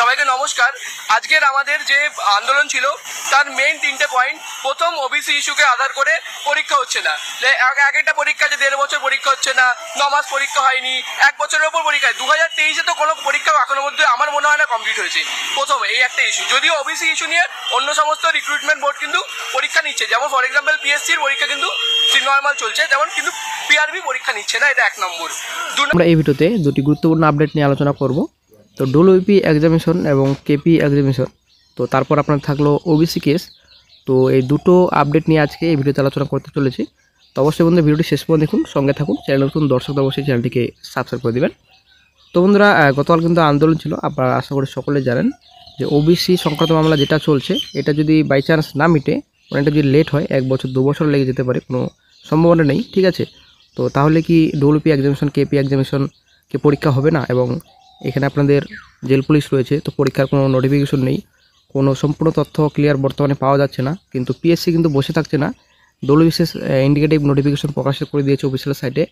সবাইকে নমস্কার। আজকের আমাদের যে আন্দোলন ছিল তার মেইন তিনটে পয়েন্ট। প্রথম, ওবিসি ইস্যুকে আধার করে পরীক্ষা হচ্ছে না। এক একটা পরীক্ষা যে 1.5 বছর পরীক্ষা হচ্ছে না, 9 মাস পরীক্ষা হয়নি, 1 বছরের ওপর পরীক্ষা। 2023-এ তো কোনো পরীক্ষা এখনো মধ্যে আমার মনে হয় না কমপ্লিট হয়েছে। প্রথমে এই একটা ইস্যু। যদিও ওবিসি ইস্যু নিয়ে অন্য সমস্ত রিক্রুটমেন্ট বোর্ড কিন্তু পরীক্ষা নিচ্ছে, যেমন ফর এক্সাম্পল পিএসসির পরীক্ষা কিন্তু নর্মাল চলছে, যেমন কিন্তু পিআরবি পরীক্ষা নিচ্ছে না। এটা 1 নম্বর। আমরা এই ভিডিওতে দুটি গুরুত্বপূর্ণ আপডেট নিয়ে আলোচনা করব। তো ডব্লিউপি এক্সামিনেশন এবং কেপি এক্সামিনেশন, তো তারপর আপনার থাকলো ওবিসি কেস। তো এই দুটো আপডেট নিয়ে আজকে এই ভিডিওতে আলোচনা করতে চলেছি। তো অবশ্যই বন্ধুরা ভিডিওটি শেষ পর্যন্ত দেখুন, সঙ্গে থাকুন। চ্যানেল নতুন দর্শক অবশ্যই চ্যানেলটিকে সাবস্ক্রাইব করে দেবেন। তো বন্ধুরা, গতকাল কিন্তু আন্দোলন ছিল, আপনারা আশা করি সকলে জানেন যে ওবিসি সংক্রান্ত মামলা যেটা চলছে, এটা যদি বাই চান্স না মিটে, মানে এটা যদি লেট হয়, 1 বছর 2 বছর লেগে যেতে পারে, কোনো সম্ভাবনা নেই, ঠিক আছে। তো তাহলে কি ডব্লিউপি এক্সামিনেশন কেপি এক্সামিনেশনকে পরীক্ষা হবে না? এবং এখানে আপনাদের জেল পুলিশ রয়েছে, তো পরীক্ষার কোনো নোটিফিকেশন নেই, কোনো সম্পূর্ণ তথ্য ক্লিয়ার বর্তমানে পাওয়া যাচ্ছে না। কিন্তু পিএসসি কিন্তু বসে থাকছে না, ডব্লিউবিসিএস ইন্ডিকেটিভ নোটিফিকেশন প্রকাশ করে দিয়েছে অফিসিয়াল সাইটে,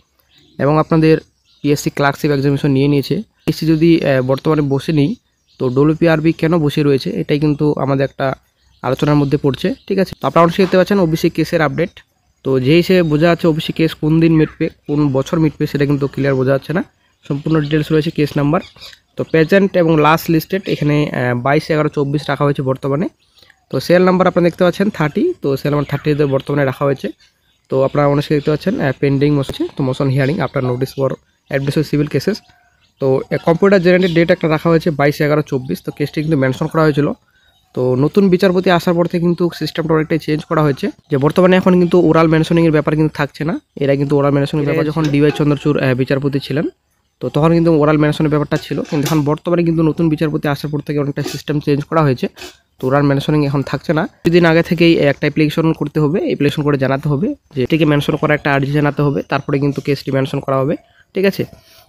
এবং আপনাদের পিএসসি ক্লার্কশিপ এক্সামিনেশন নিয়ে নিয়েছে। পিএসসি যদি বর্তমানে বসে নেই, তো ডব্লিউপিআরবি কেন বসে রয়েছে, এটাই কিন্তু আমাদের একটা আলোচনার মধ্যে পড়ছে, ঠিক আছে। তো আপনারা অবশ্যই দেখতে পাচ্ছেন ওবিসি কেসের আপডেট। তো যে হিসেবে বোঝা যাচ্ছে ওবিসি কেস কোন দিন মিটবে, কোন বছর মিটবে, সেটা কিন্তু ক্লিয়ার বোঝা যাচ্ছে না। সম্পূর্ণ ডিটেলস রয়েছে কেস নাম্বার। তো প্রেজেন্ট এবং লাস্ট লিস্টেড এখানে 22/11/24 রাখা হয়েছে বর্তমানে। তো সেল নাম্বার আপনারা দেখতে পাচ্ছেন 30। তো সেল নাম্বার 30 বর্তমানে রাখা হয়েছে। তো আপনারা অনেকে দেখতে পাচ্ছেন পেন্ডিং মোশন, তো মোশন হিয়ারিং আপনার notice for admission civil cases. তো কম্পিউটার জেনারেটেড ডেট একটা রাখা হয়েছে 22/11/24। তো কেসটি কিন্তু মেনশন করা হয়েছিল। তো নতুন বিচারপতি আসার পর থেকে কিন্তু সিস্টেমটা অনেকটাই চেঞ্জ করা হয়েছে, যে বর্তমানে এখন কিন্তু ওরাল মেনশনিংয়ের ব্যাপার কিন্তু থাকছে না। এরা কিন্তু ওরাল মেনশনের ব্যাপার যখন ডিওয়াই চন্দ্রচূড় বিচারপতি ছিলেন, তো তখন কিন্তু ওরাল মেনশনের ব্যাপারটা ছিল। কিন্তু এখন বর্তমানে কিন্তু নতুন বিচারপতি আসার পর থেকে অনেকটা সিস্টেম চেঞ্জ করা হয়েছে। তো ওরাল মেনশনিং এখন থাকছে না। কিছুদিন আগে থেকেই একটা অ্যাপ্লিকেশন করতে হবে, অ্যাপ্লিকেশন করে জানাতে হবে যে এটিকে মেনশন করা একটা আর্জি জানাতে হবে, তারপরে কিন্তু কেসটি মেনশন করা হবে, ঠিক আছে।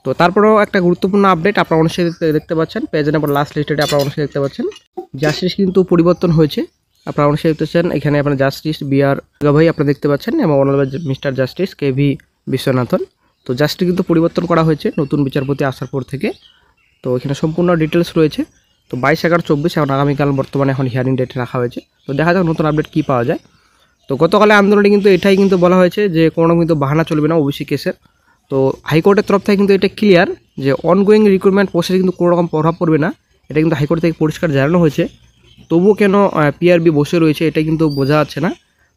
তো তারপরেও একটা গুরুত্বপূর্ণ আপডেট আপনারা অনেকে দেখতে পাচ্ছেন, পেজের নাম্বার লাস্ট লিস্টেডে আপনারা অনেকে দেখতে পাচ্ছেন জাস্টিস কিন্তু পরিবর্তন হয়েছে। আপনারা অনেকে দেখতে পাচ্ছেন এখানে আপনার জাস্টিস বিআর গাভাই আপনারা দেখতে পাচ্ছেন, এবং honourable mister justice KV Viswanathan. তো জাস্টিস কিন্তু পরিবর্তন করা হয়েছে নতুন বিচারপতি আসার পর থেকে। তো এখানে সম্পূর্ণ ডিটেলস রয়েছে। তো 22/11/24 এখন আগামীকাল বর্তমানে এখন হিয়ারিং ডেট রাখা হয়েছে। তো দেখা যাক নতুন আপডেট কী পাওয়া যায়। তো গতকালের আন্দোলনে কিন্তু এটাই কিন্তু বলা হয়েছে যে কোনো কিন্তু বাহানা চলবে না ওবিসি কেসের। তো হাইকোর্টের তরফ থেকে কিন্তু এটা ক্লিয়ার যে অনগোয়িং রিক্রুটমেন্ট প্রসেসে কিন্তু কোনো রকম প্রভাব পড়বে না, এটা কিন্তু হাইকোর্ট থেকে পরিষ্কার জানানো হয়েছে। তবুও কেন পিআরবি বসে রয়েছে এটা কিন্তু বোঝা যাচ্ছে না।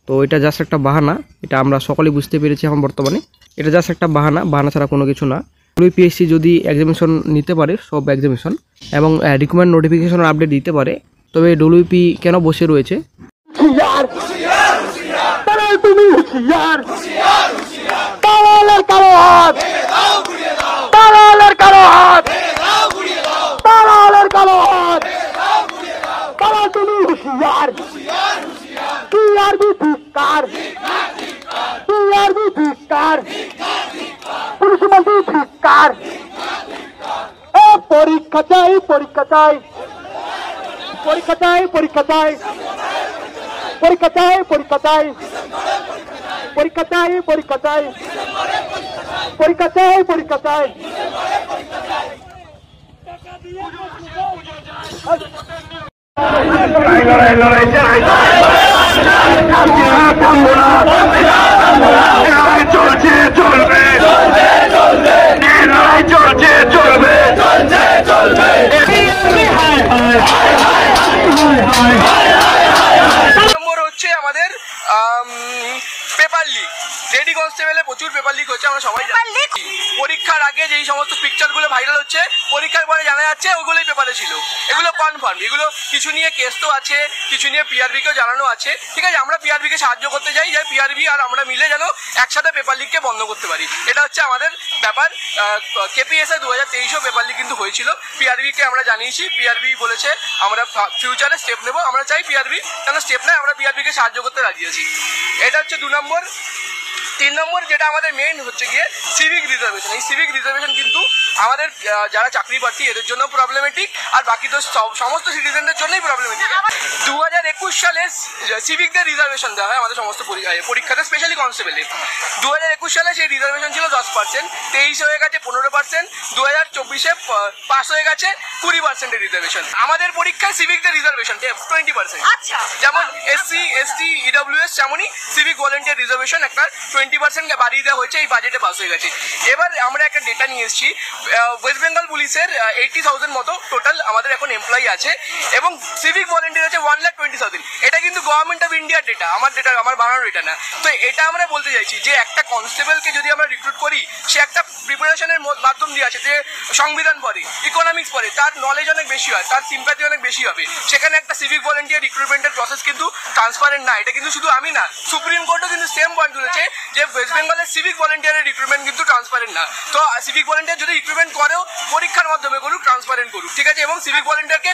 তো এটা জাস্ট একটা বাহানা, এটা আমরা সকলেই বুঝতে পেরেছি এখন বর্তমানে। এটা জাস্ট একটা বাহানা ছাড়া কোনো কিছু না। ডব্লিউপিএসসি যদি এক্সামিনেশন নিতে পারে, সব এক্সামিনেশন, এবং রিকমেন্ড নোটিফিকেশনের আপডেট দিতে পারে, তবে ডব্লিউপি কেন বসে রয়েছে? পরীক্ষা চাই, পরীক্ষা চাই, পরীক্ষা চাই, পরীক্ষা চাই, পরীক্ষা চাই, পরীক্ষা চাই, পরীক্ষা চাই, পরীক্ষা চাই, পরীক্ষা চাই, পরীক্ষা চাই। চলছে চলবে, চলছে চলবে, নম্বর হচ্ছে আমাদের পেপার লিক। লেডি কনস্টেবলে প্রচুর পেপার লিক হচ্ছে, আমরা সবাই Paper leak? জানি। পরীক্ষার আগে যেই সমস্ত পিকচারগুলো ভাইরাল হচ্ছে, পরীক্ষার পরে জানা যাচ্ছে ওগুলোই পেপারে ছিল। এগুলো কনফার্ম, এগুলো কিছু নিয়ে কেস তো আছে, কিছু নিয়ে পিআরবিকেও জানানো আছে। ঠিক আছে, আমরা পিআরবিকে সাহায্য করতে চাই, যে পিআরবি আর আমরা মিলে যেন একসাথে পেপার লিককে বন্ধ করতে পারি। এটা হচ্ছে আমাদের ব্যাপার। কেপিএসএ 2023 পেপার লিক কিন্তু হয়েছিল, পিআরবিকে আমরা জানিয়েছি, পিআরবি বলেছে আমরা ফিউচারে স্টেপ নেবো। আমরা চাই পিআরবি কেন স্টেপ নেয়, আমরা পিআরবিকে সাহায্য করতে রাজি আছি। এটা হচ্ছে 2 নম্বর। 3 নম্বর যেটা আমাদের মেইন হচ্ছে গিয়ে সিভিক রিজার্ভেশন। এই সিভিক রিজার্ভেশন কিন্তু আমাদের যারা চাকরি প্রার্থী এদের জন্য প্রবলেমেটিক, আর বাকি তো সমস্ত সিটিজেনদের জন্যই প্রবলেমেটিক। 2021 সালে সিভিকদের রিজার্ভেশন দেওয়া হয় আমাদের সমস্ত পরীক্ষাতে, স্পেশালি কনস্টেবলে। 2021 সালে সেই রিজার্ভেশন ছিল 10%, 23 হয়ে গেছে 15%, 2024 পাস হয়ে গেছে 20% রিজার্ভেশন। আমাদের পরীক্ষায় সিভিকদের রিজার্ভেশন 20%। আচ্ছা, যেমন এসসি এসটি ইডব্লিউএস তেমনই সিভিক ভলেন্টিয়ার রিজার্ভেশন একটা 20% বাড়িয়ে দেওয়া হয়েছে, এই বাজেটে পাস হয়ে গেছে। এবার আমরা একটা ডেটা নিয়ে এসেছি, ওয়েস্ট বেঙ্গল পুলিশের 80,000 মতো টোটাল আমাদের এখন এমপ্লয়ি আছে, এবং সিভিক ভলেন্টিয়ার আছে 1,20,000। এটা কিন্তু গভর্নমেন্ট অফ ইন্ডিয়ার ডেটা, আমার বানানোর ডেটা না। তো এটা আমরা বলতে চাইছি যে একটা কনস্টেবলকে যদি আমরা রিক্রুট করি, সে একটা প্রিপারেশনের মাধ্যম দিয়ে আছে, যে সংবিধান পড়ে, ইকোনমিক্স পড়ে, তার নলেজ অনেক বেশি হয়, তার সিম্প্যাথি অনেক বেশি হবে। সেখানে একটা সিভিক ভলেন্টিয়ার রিক্রুটমেন্টের প্রসেস কিন্তু ট্রান্সপারেন্ট না। এটা কিন্তু শুধু আমি না, সুপ্রিম কোর্টও কিন্তু সেম পয়েন্ট তুলেছে যে ওয়েস্ট বেঙ্গলের সিভিক ভলেন্টিয়ারের রিক্রুটমেন্ট কিন্তু ট্রান্সপারেন্ট না। তো সিভিক ভলেন্টিয়ার যদি রিক্রুটমেন্ট করেও পরীক্ষার মাধ্যমে করুক, ট্রান্সপারেন্ট করুক, ঠিক আছে, এবং সিভিক ভলেন্টিয়ারকে